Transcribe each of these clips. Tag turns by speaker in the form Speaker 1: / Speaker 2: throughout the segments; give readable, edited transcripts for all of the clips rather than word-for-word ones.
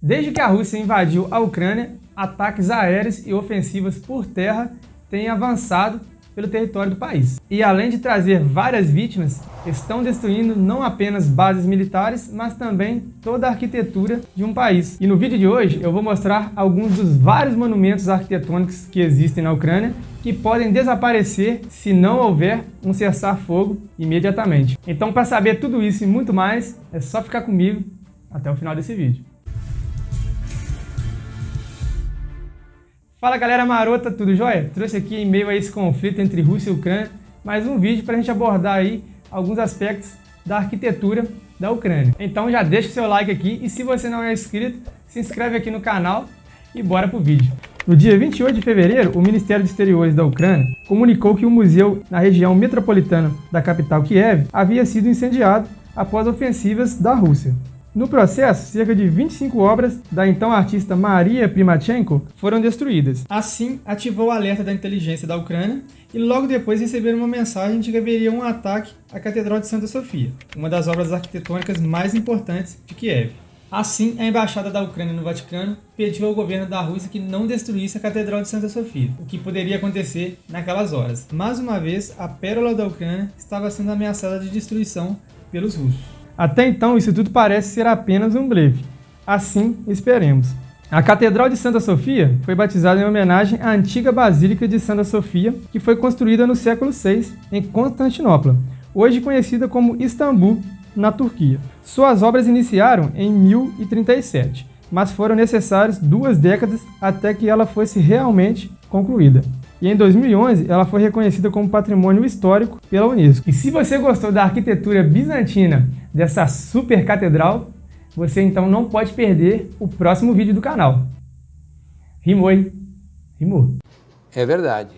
Speaker 1: Desde que a Rússia invadiu a Ucrânia, ataques aéreos e ofensivas por terra têm avançado pelo território do país. E além de trazer várias vítimas, estão destruindo não apenas bases militares, mas também toda a arquitetura de um país. E no vídeo de hoje eu vou mostrar alguns dos vários monumentos arquitetônicos que existem na Ucrânia que podem desaparecer se não houver um cessar-fogo imediatamente. Então, para saber tudo isso e muito mais, é só ficar comigo até o final desse vídeo. Fala galera marota, tudo jóia? Trouxe aqui em meio a esse conflito entre Rússia e Ucrânia mais um vídeo para a gente abordar aí alguns aspectos da arquitetura da Ucrânia. Então já deixa o seu like aqui e se você não é inscrito, se inscreve aqui no canal e bora pro vídeo. No dia 28 de fevereiro, o Ministério dos Exteriores da Ucrânia comunicou que o museu na região metropolitana da capital Kiev havia sido incendiado após ofensivas da Rússia. No processo, cerca de 25 obras da então artista Maria Primachenko foram destruídas. Assim, ativou o alerta da inteligência da Ucrânia e logo depois receberam uma mensagem de que haveria um ataque à Catedral de Santa Sofia, uma das obras arquitetônicas mais importantes de Kiev. Assim, a Embaixada da Ucrânia no Vaticano pediu ao governo da Rússia que não destruísse a Catedral de Santa Sofia, o que poderia acontecer naquelas horas. Mais uma vez, a pérola da Ucrânia estava sendo ameaçada de destruição pelos russos. Até então, isso tudo parece ser apenas um blefe. Assim, esperemos. A Catedral de Santa Sofia foi batizada em homenagem à antiga Basílica de Santa Sofia, que foi construída no século VI em Constantinopla, hoje conhecida como Istambul, na Turquia. Suas obras iniciaram em 1037, mas foram necessárias 2 décadas até que ela fosse realmente concluída. E em 2011, ela foi reconhecida como Patrimônio Histórico pela Unesco. E se você gostou da arquitetura bizantina dessa super catedral, você então não pode perder o próximo vídeo do canal. Rimou, hein? Rimou.
Speaker 2: É verdade.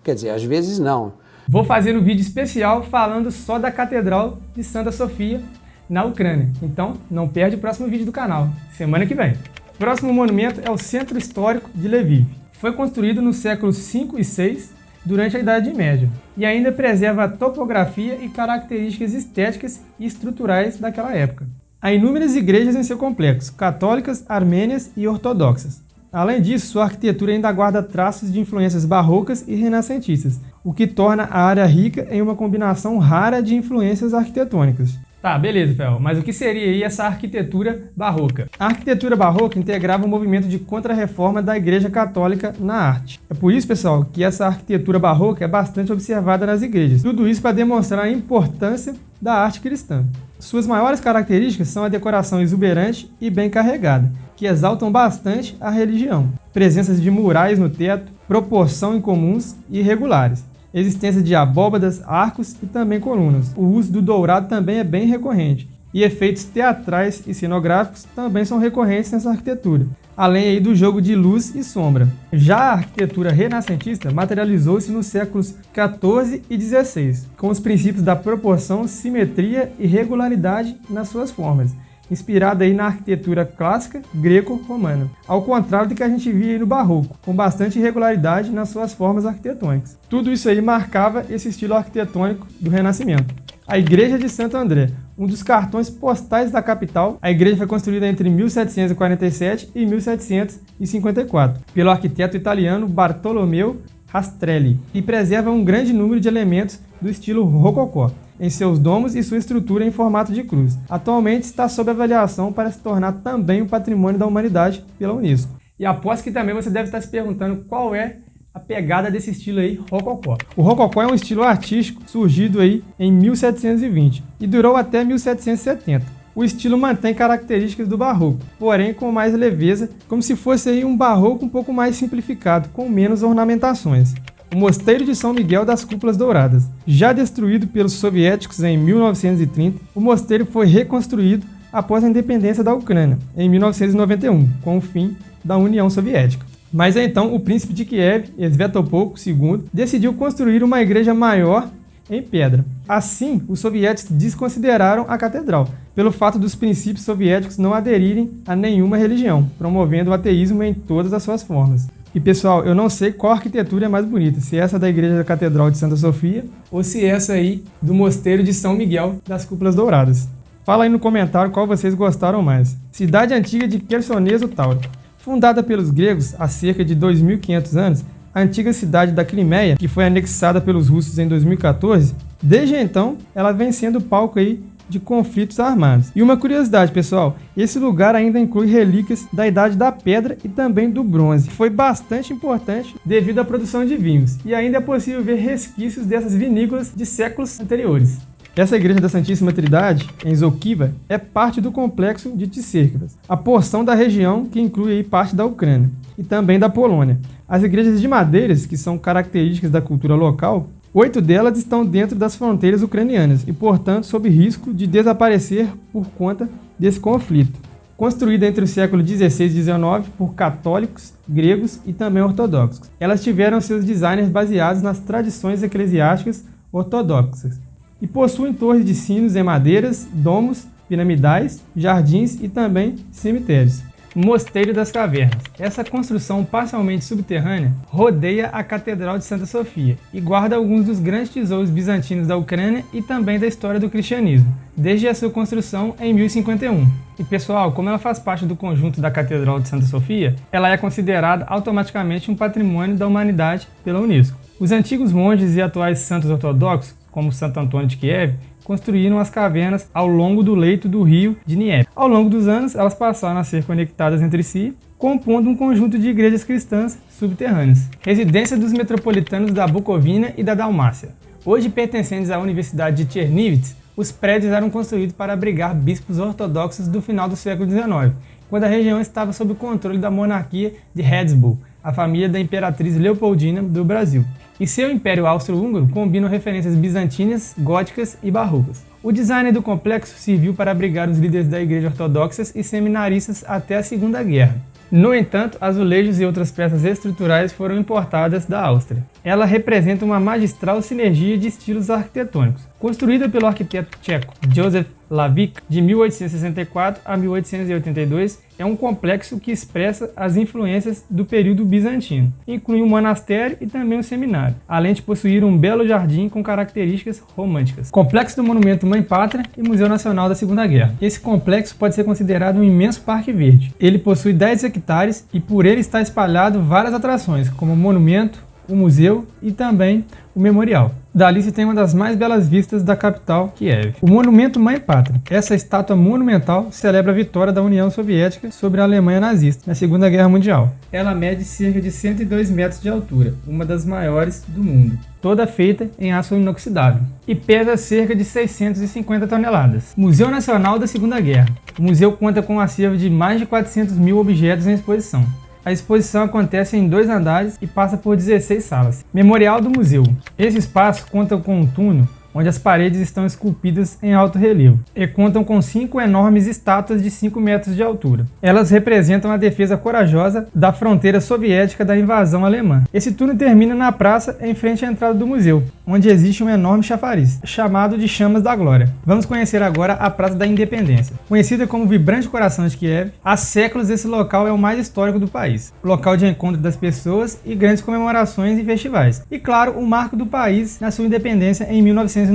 Speaker 2: Quer dizer, às vezes não.
Speaker 1: Vou fazer um vídeo especial falando só da Catedral de Santa Sofia na Ucrânia. Então, não perde o próximo vídeo do canal, semana que vem. O próximo monumento é o Centro Histórico de Lviv. Foi construído nos séculos V e VI, durante a Idade Média, e ainda preserva a topografia e características estéticas e estruturais daquela época. Há inúmeras igrejas em seu complexo, católicas, armênias e ortodoxas. Além disso, sua arquitetura ainda guarda traços de influências barrocas e renascentistas, o que torna a área rica em uma combinação rara de influências arquitetônicas. Tá, beleza, Fel, mas o que seria aí essa arquitetura barroca? A arquitetura barroca integrava o movimento de contra-reforma da Igreja Católica na arte. É por isso, pessoal, que essa arquitetura barroca é bastante observada nas igrejas. Tudo isso para demonstrar a importância da arte cristã. Suas maiores características são a decoração exuberante e bem carregada, que exaltam bastante a religião. Presenças de murais no teto, proporção incomuns e irregulares. Existência de abóbadas, arcos e também colunas. O uso do dourado também é bem recorrente. E efeitos teatrais e cenográficos também são recorrentes nessa arquitetura, além aí do jogo de luz e sombra. Já a arquitetura renascentista materializou-se nos séculos XIV e XVI, com os princípios da proporção, simetria e regularidade nas suas formas, inspirada aí na arquitetura clássica greco-romana, ao contrário do que a gente via aí no barroco, com bastante irregularidade nas suas formas arquitetônicas. Tudo isso aí marcava esse estilo arquitetônico do Renascimento. A Igreja de Santo André, um dos cartões postais da capital, a igreja foi construída entre 1747 e 1754, pelo arquiteto italiano Bartolomeu Rastrelli, e preserva um grande número de elementos do estilo rococó em seus domos e sua estrutura em formato de cruz. Atualmente está sob avaliação para se tornar também um patrimônio da humanidade pela Unesco. E aposto que também você deve estar se perguntando qual é a pegada desse estilo aí, rococó. O rococó é um estilo artístico surgido aí em 1720 e durou até 1770. O estilo mantém características do barroco, porém com mais leveza, como se fosse aí um barroco um pouco mais simplificado, com menos ornamentações. O Mosteiro de São Miguel das Cúpulas Douradas. Já destruído pelos soviéticos em 1930, o mosteiro foi reconstruído após a independência da Ucrânia, em 1991, com o fim da União Soviética. Mas então o príncipe de Kiev, Sviatopolk II, decidiu construir uma igreja maior em pedra. Assim, os soviéticos desconsideraram a catedral, pelo fato dos princípios soviéticos não aderirem a nenhuma religião, promovendo o ateísmo em todas as suas formas. E pessoal, eu não sei qual arquitetura é mais bonita, se essa da Igreja da Catedral de Santa Sofia ou se essa aí do Mosteiro de São Miguel das Cúpulas Douradas. Fala aí no comentário qual vocês gostaram mais. Cidade antiga de Quersoneso Táurico. Fundada pelos gregos há cerca de 2.500 anos, a antiga cidade da Crimeia, que foi anexada pelos russos em 2014, desde então ela vem sendo palco aí de conflitos armados. E uma curiosidade, pessoal, esse lugar ainda inclui relíquias da Idade da Pedra e também do Bronze. Foi bastante importante devido à produção de vinhos, e ainda é possível ver resquícios dessas vinícolas de séculos anteriores. Essa igreja da Santíssima Trindade, em Zokiva, é parte do complexo de Tserkivas, a porção da região que inclui aí parte da Ucrânia e também da Polônia. As igrejas de madeiras, que são características da cultura local, 8 delas estão dentro das fronteiras ucranianas e, portanto, sob risco de desaparecer por conta desse conflito. Construída entre o século XVI e XIX por católicos, gregos e também ortodoxos. Elas tiveram seus designers baseados nas tradições eclesiásticas ortodoxas e possuem torres de sinos em madeiras, domos piramidais, jardins e também cemitérios. Mosteiro das Cavernas. Essa construção parcialmente subterrânea rodeia a Catedral de Santa Sofia e guarda alguns dos grandes tesouros bizantinos da Ucrânia e também da história do cristianismo, desde a sua construção em 1051. E pessoal, como ela faz parte do conjunto da Catedral de Santa Sofia, ela é considerada automaticamente um patrimônio da humanidade pela Unesco. Os antigos monges e atuais santos ortodoxos, como Santo Antônio de Kiev, construíram as cavernas ao longo do leito do rio Dnieper. Ao longo dos anos, elas passaram a ser conectadas entre si, compondo um conjunto de igrejas cristãs subterrâneas. Residência dos metropolitanos da Bucovina e da Dalmácia. Hoje pertencentes à Universidade de Chernivtsi, os prédios eram construídos para abrigar bispos ortodoxos do final do século XIX, quando a região estava sob o controle da monarquia de Habsburgo, a família da imperatriz Leopoldina do Brasil. E seu Império Austro-Húngaro combinam referências bizantinas, góticas e barrocas. O design do complexo serviu para abrigar os líderes da igreja ortodoxas e seminaristas até a Segunda Guerra. No entanto, azulejos e outras peças estruturais foram importadas da Áustria. Ela representa uma magistral sinergia de estilos arquitetônicos. Construída pelo arquiteto tcheco Josef Lavík, de 1864 a 1882, é um complexo que expressa as influências do período bizantino. Inclui um monastério e também um seminário, além de possuir um belo jardim com características românticas. Complexo do Monumento Mãe Pátria e Museu Nacional da Segunda Guerra. Esse complexo pode ser considerado um imenso parque verde. Ele possui 10 hectares e por ele está espalhado várias atrações, como o monumento, o museu e também o memorial. Dali se tem uma das mais belas vistas da capital, Kiev. O Monumento Mãe Pátria. Essa estátua monumental celebra a vitória da União Soviética sobre a Alemanha nazista na Segunda Guerra Mundial. Ela mede cerca de 102 metros de altura, uma das maiores do mundo, toda feita em aço inoxidável, e pesa cerca de 650 toneladas. Museu Nacional da Segunda Guerra. O museu conta com um acervo de mais de 400 mil objetos em exposição. A exposição acontece em 2 andares e passa por 16 salas. Memorial do museu. Esse espaço conta com um túnel onde as paredes estão esculpidas em alto relevo e contam com 5 enormes estátuas de 5 metros de altura. Elas representam a defesa corajosa da fronteira soviética da invasão alemã. Esse túnel termina na praça em frente à entrada do museu, onde existe um enorme chafariz, chamado de Chamas da Glória. Vamos conhecer agora a Praça da Independência. Conhecida como Vibrante Coração de Kiev, há séculos esse local é o mais histórico do país, local de encontro das pessoas e grandes comemorações e festivais. E claro, o marco do país na sua independência em 1990.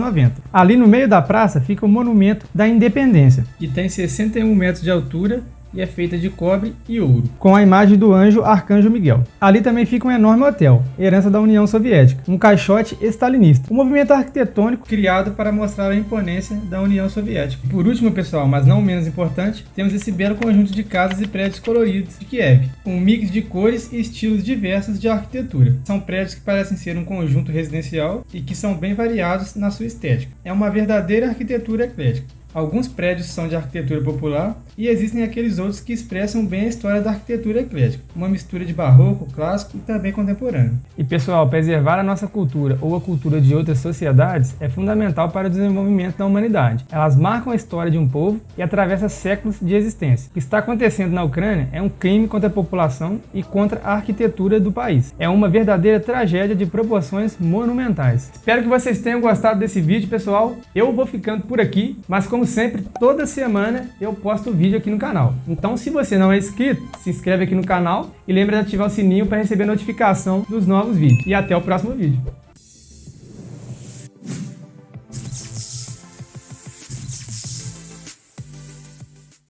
Speaker 1: Ali no meio da praça fica o Monumento da Independência, que tem 61 metros de altura e é feita de cobre e ouro, com a imagem do anjo Arcanjo Miguel. Ali também fica um enorme hotel, herança da União Soviética, um caixote stalinista, um movimento arquitetônico criado para mostrar a imponência da União Soviética. Por último, pessoal, mas não menos importante, temos esse belo conjunto de casas e prédios coloridos de Kiev, um mix de cores e estilos diversos de arquitetura. São prédios que parecem ser um conjunto residencial e que são bem variados na sua estética. É uma verdadeira arquitetura eclética. Alguns prédios são de arquitetura popular e existem aqueles outros que expressam bem a história da arquitetura eclética, uma mistura de barroco, clássico e também contemporâneo. E pessoal, preservar a nossa cultura ou a cultura de outras sociedades é fundamental para o desenvolvimento da humanidade. Elas marcam a história de um povo e atravessam séculos de existência. O que está acontecendo na Ucrânia é um crime contra a população e contra a arquitetura do país. É uma verdadeira tragédia de proporções monumentais. Espero que vocês tenham gostado desse vídeo, pessoal. Eu vou ficando por aqui, mas como sempre, toda semana eu posto vídeo aqui no canal. Então, se você não é inscrito, se inscreve aqui no canal e lembra de ativar o sininho para receber notificação dos novos vídeos. E até o próximo vídeo.